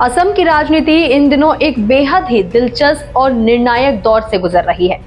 असम की राजनीति इन दिनों एक बेहद ही दिलचस्प और निर्णायक दौर से गुजर रही है,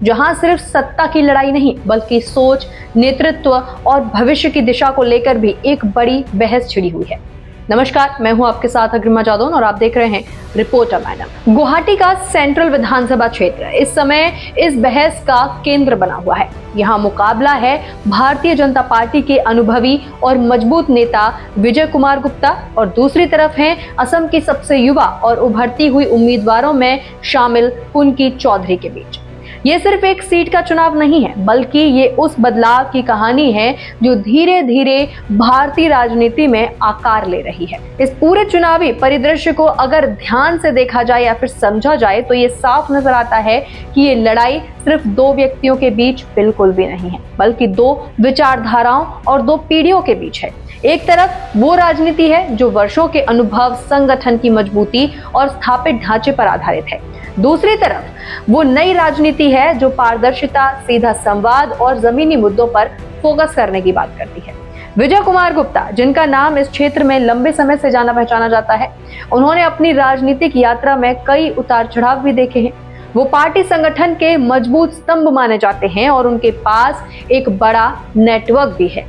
जहां सिर्फ सत्ता की लड़ाई नहीं बल्कि सोच, नेतृत्व और भविष्य की दिशा को लेकर भी एक बड़ी बहस छिड़ी हुई है। नमस्कार, मैं हूं आपके साथ अग्रिमा जादौन और आप देख रहे हैं रिपोर्टर मैडम। गुवाहाटी का सेंट्रल विधानसभा क्षेत्र इस समय इस बहस का केंद्र बना हुआ है। यहाँ मुकाबला है भारतीय जनता पार्टी के अनुभवी और मजबूत नेता विजय कुमार गुप्ता और दूसरी तरफ हैं असम की सबसे युवा और उभरती हुई उम्मीदवारों में शामिल कुंकी चौधरी के बीच। ये सिर्फ एक सीट का चुनाव नहीं है, बल्कि ये उस बदलाव की कहानी है जो धीरे धीरे भारतीय राजनीति में आकार ले रही है। इस पूरे चुनावी परिदृश्य को अगर ध्यान से देखा जाए या फिर समझा जाए तो ये साफ नजर आता है कि ये लड़ाई सिर्फ दो व्यक्तियों के बीच बिल्कुल भी नहीं है, बल्कि दो विचारधाराओं और दो पीढ़ियों के बीच है। एक तरफ वो राजनीति है जो वर्षों के अनुभव, संगठन की मजबूती और स्थापित ढांचे पर आधारित है। दूसरी तरफ वो नई राजनीति है जो पारदर्शिता, सीधा संवाद और जमीनी मुद्दों पर फोकस करने की बात करती है। विजय कुमार गुप्ता, जिनका नाम इस क्षेत्र में लंबे समय से जाना पहचाना जाता है, उन्होंने अपनी राजनीतिक यात्रा में कई उतार चढ़ाव भी देखे हैं। वो पार्टी संगठन के मजबूत स्तंभ माने जाते हैं और उनके पास एक बड़ा नेटवर्क भी है।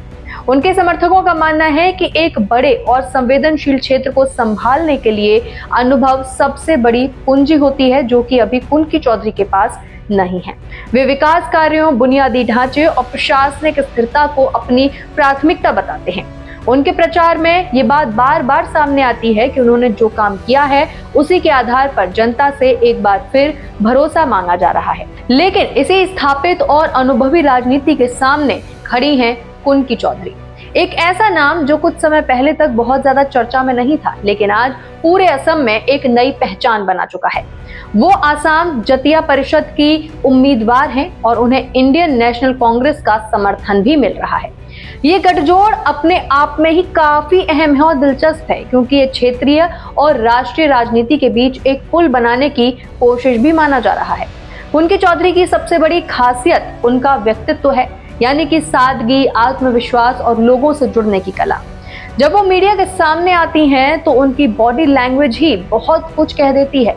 उनके समर्थकों का मानना है कि एक बड़े और संवेदनशील क्षेत्र को संभालने के लिए अनुभव सबसे बड़ी पूंजी होती है, जो कि अभी कुंकी चौधरी के पास नहीं है। वे विकास कार्यों, बुनियादी ढांचे और प्रशासनिक स्थिरता को अपनी प्राथमिकता बताते हैं। उनके प्रचार में ये बात बार बार सामने आती है कि उन्होंने जो काम किया है उसी के आधार पर जनता से एक बार फिर भरोसा मांगा जा रहा है। लेकिन इसी स्थापित और अनुभवी राजनीति के सामने खड़ी हैं कुंकी चौधरी, एक ऐसा नाम जो कुछ समय पहले तक बहुत ज्यादा चर्चा में नहीं था, लेकिन आज पूरे असम में एक नई पहचान बना चुका है। वो आसाम जतिया परिषद की उम्मीदवार हैं और उन्हें इंडियन नेशनल कांग्रेस का समर्थन भी मिल रहा है। ये गठजोड़ अपने आप में ही काफी अहम है और दिलचस्प है, क्योंकि ये क्षेत्रीय और राष्ट्रीय राजनीति के बीच एक पुल बनाने की कोशिश भी माना जा रहा है। कुंकी चौधरी की सबसे बड़ी खासियत उनका व्यक्तित्व है, यानी कि सादगी, आत्मविश्वास और लोगों से जुड़ने की कला। जब वो मीडिया के सामने आती हैं तो उनकी बॉडी लैंग्वेज ही बहुत कुछ कह देती है।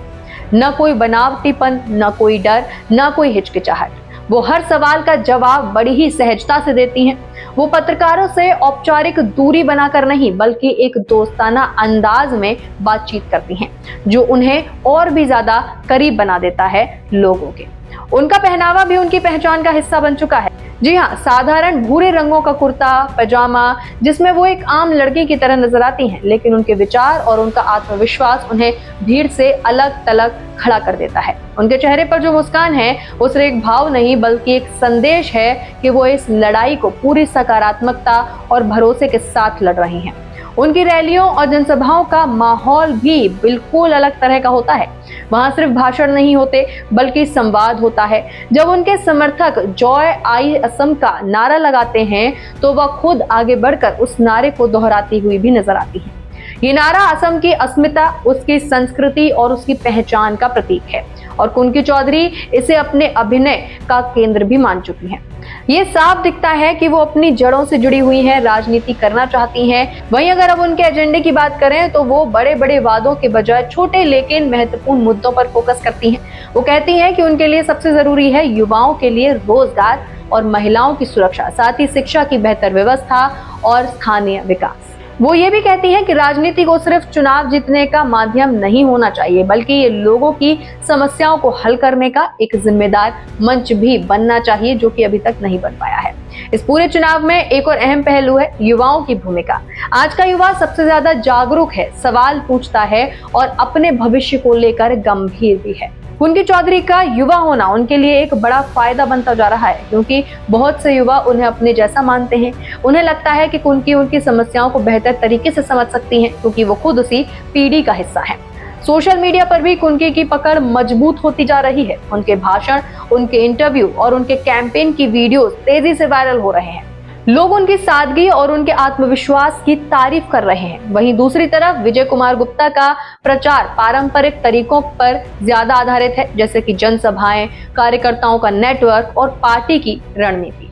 न कोई बनावटीपन, न कोई डर, न कोई हिचकिचाहट। वो हर सवाल का जवाब बड़ी ही सहजता से देती हैं। वो पत्रकारों से औपचारिक दूरी बनाकर नहीं, बल्कि एक दोस्ताना अंदाज में बातचीत करती हैं, जो उन्हें और भी ज्यादा करीब बना देता है लोगों के। उनका पहनावा भी उनकी पहचान का हिस्सा बन चुका है। जी हाँ, साधारण भूरे रंगों का कुर्ता पजामा, जिसमें वो एक आम लड़की की तरह नजर आती हैं, लेकिन उनके विचार और उनका आत्मविश्वास उन्हें भीड़ से अलग थलग खड़ा कर देता है। उनके चेहरे पर जो मुस्कान है वो सिर्फ एक भाव नहीं, बल्कि एक संदेश है कि वो इस लड़ाई को पूरी सकारात्मकता और भरोसे के साथ लड़ रही हैं। उनकी रैलियों और जनसभाओं का माहौल भी बिल्कुल अलग तरह का होता है। वहां सिर्फ भाषण नहीं होते, बल्कि संवाद होता है। जब उनके समर्थक जॉय आई असम का नारा लगाते हैं तो वह खुद आगे बढ़कर उस नारे को दोहराती हुई भी नजर आती है। ये नारा असम की अस्मिता, उसकी संस्कृति और उसकी पहचान का प्रतीक है और कुंकी चौधरी इसे अपने अभिनय का केंद्र भी मान चुकी हैं। ये साफ दिखता है कि वो अपनी जड़ों से जुड़ी हुई हैं, राजनीति करना चाहती हैं। वहीं अगर अब उनके एजेंडे की बात करें तो वो बड़े बड़े वादों के बजाय छोटे लेकिन महत्वपूर्ण मुद्दों पर फोकस करती हैं। वो कहती हैं कि उनके लिए सबसे जरूरी है युवाओं के लिए रोजगार और महिलाओं की सुरक्षा, साथ ही शिक्षा की बेहतर व्यवस्था और स्थानीय विकास। वो ये भी कहती हैं कि राजनीति को सिर्फ चुनाव जीतने का माध्यम नहीं होना चाहिए, बल्कि ये लोगों की समस्याओं को हल करने का एक जिम्मेदार मंच भी बनना चाहिए, जो कि अभी तक नहीं बन पाया है। इस पूरे चुनाव में एक और अहम पहलू है युवाओं की भूमिका। आज का युवा सबसे ज्यादा जागरूक है, सवाल पूछता है और अपने भविष्य को लेकर गंभीर भी है। कुंकी चौधरी का युवा होना उनके लिए एक बड़ा फायदा बनता जा रहा है, क्योंकि बहुत से युवा उन्हें अपने जैसा मानते हैं। उन्हें लगता है कि कुंकी उनकी समस्याओं को बेहतर तरीके से समझ सकती हैं, क्योंकि वो खुद उसी पीढ़ी का हिस्सा है। सोशल मीडिया पर भी कुंकी की पकड़ मजबूत होती जा रही है। उनके भाषण, उनके इंटरव्यू और उनके कैंपेन की वीडियोस तेजी से वायरल हो रहे हैं। लोग उनकी सादगी और उनके आत्मविश्वास की तारीफ कर रहे हैं। वहीं दूसरी तरफ विजय कुमार गुप्ता का प्रचार पारंपरिक तरीकों पर ज्यादा आधारित है, जैसे कि जनसभाएं, कार्यकर्ताओं का नेटवर्क और पार्टी की रणनीति।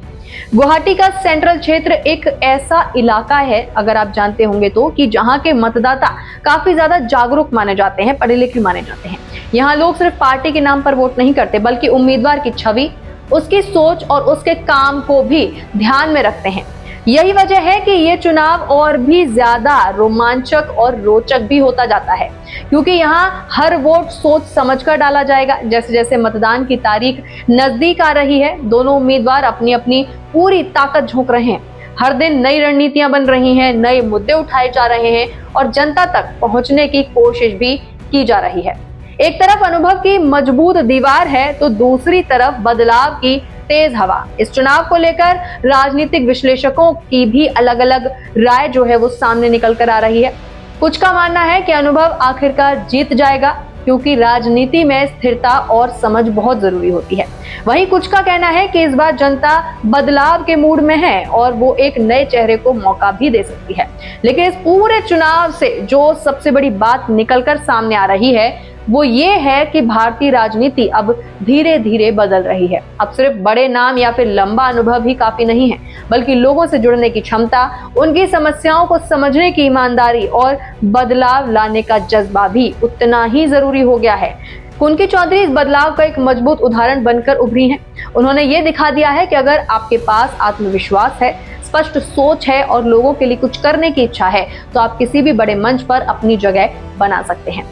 गुवाहाटी का सेंट्रल क्षेत्र एक ऐसा इलाका है, अगर आप जानते होंगे तो, कि जहां के मतदाता काफी ज्यादा जागरूक माने जाते हैं, पढ़े लिखे माने जाते हैं। यहाँ लोग सिर्फ पार्टी के नाम पर वोट नहीं करते, बल्कि उम्मीदवार की छवि, उसकी सोच और उसके काम को भी ध्यान में रखते हैं। यही वजह है कि ये चुनाव और भी ज्यादा रोमांचक और रोचक भी होता जाता है, क्योंकि यहाँ हर वोट सोच समझकर डाला जाएगा। जैसे जैसे मतदान की तारीख नजदीक आ रही है, दोनों उम्मीदवार अपनी अपनी पूरी ताकत झोंक रहे हैं। हर दिन नई रणनीतियां बन रही हैं, नए मुद्दे उठाए जा रहे हैं और जनता तक पहुंचने की कोशिश भी की जा रही है। एक तरफ अनुभव की मजबूत दीवार है, तो दूसरी तरफ बदलाव की तेज हवा। इस चुनाव को लेकर राजनीतिक विश्लेषकों की भी अलग अलग राय जो है वो सामने निकल कर आ रही है। कुछ का मानना है कि अनुभव आखिरकार जीत जाएगा, क्योंकि राजनीति में स्थिरता और समझ बहुत जरूरी होती है। वहीं कुछ का कहना है कि इस बार जनता बदलाव के मूड में है और वो एक नए चेहरे को मौका भी दे सकती है। लेकिन इस पूरे चुनाव से जो सबसे बड़ी बात निकलकर सामने आ रही है वो ये है कि भारतीय राजनीति अब धीरे धीरे बदल रही है। अब सिर्फ बड़े नाम या फिर लंबा अनुभव ही काफी नहीं है, बल्कि लोगों से जुड़ने की क्षमता, उनकी समस्याओं को समझने की ईमानदारी और बदलाव लाने का जज्बा भी उतना ही जरूरी हो गया है। कुंती चौधरी इस बदलाव का एक मजबूत उदाहरण बनकर उभरी हैं। उन्होंने ये दिखा दिया है कि अगर आपके पास आत्मविश्वास है, स्पष्ट सोच है और लोगों के लिए कुछ करने की इच्छा है, तो आप किसी भी बड़े मंच पर अपनी जगह बना सकते हैं।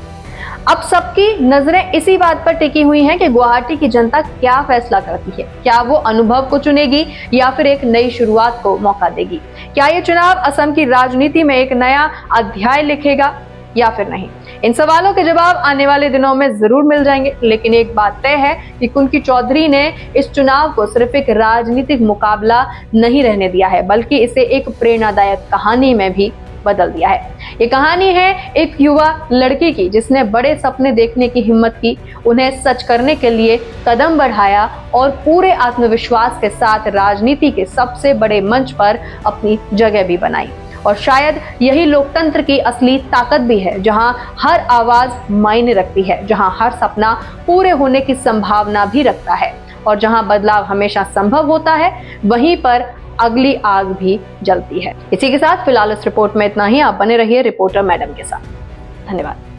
अब सबकी नजरें इसी बात पर टिकी हुई हैं कि गुवाहाटी की जनता क्या फैसला करती है। क्या वो अनुभव को चुनेगी या फिर एक नई शुरुआत को मौका देगी? क्या ये चुनाव असम की राजनीति में एक नया अध्याय लिखेगा या फिर नहीं? इन सवालों के जवाब आने वाले दिनों में जरूर मिल जाएंगे। लेकिन एक बात तय है कि कुंती चौधरी ने इस चुनाव को सिर्फ एक राजनीतिक मुकाबला नहीं रहने दिया है, बल्कि इसे एक प्रेरणादायक कहानी में भी बदल दिया है। ये कहानी है एक युवा लड़की की, जिसने बड़े सपने देखने की हिम्मत की, उन्हें सच करने के लिए कदम बढ़ाया और पूरे आत्मविश्वास के साथ राजनीति के सबसे बड़े मंच पर अपनी जगह भी बनाई। और शायद यही लोकतंत्र की असली ताकत भी है, जहां हर आवाज मायने रखती है, जहां हर सपना पूरे होने की संभावना भी रखता है और जहां बदलाव हमेशा संभव होता है, वहीं पर अगली आग भी जलती है। इसी के साथ फिलहाल इस रिपोर्ट में इतना ही। आप बने रहिए रिपोर्टर मैडम के साथ। धन्यवाद।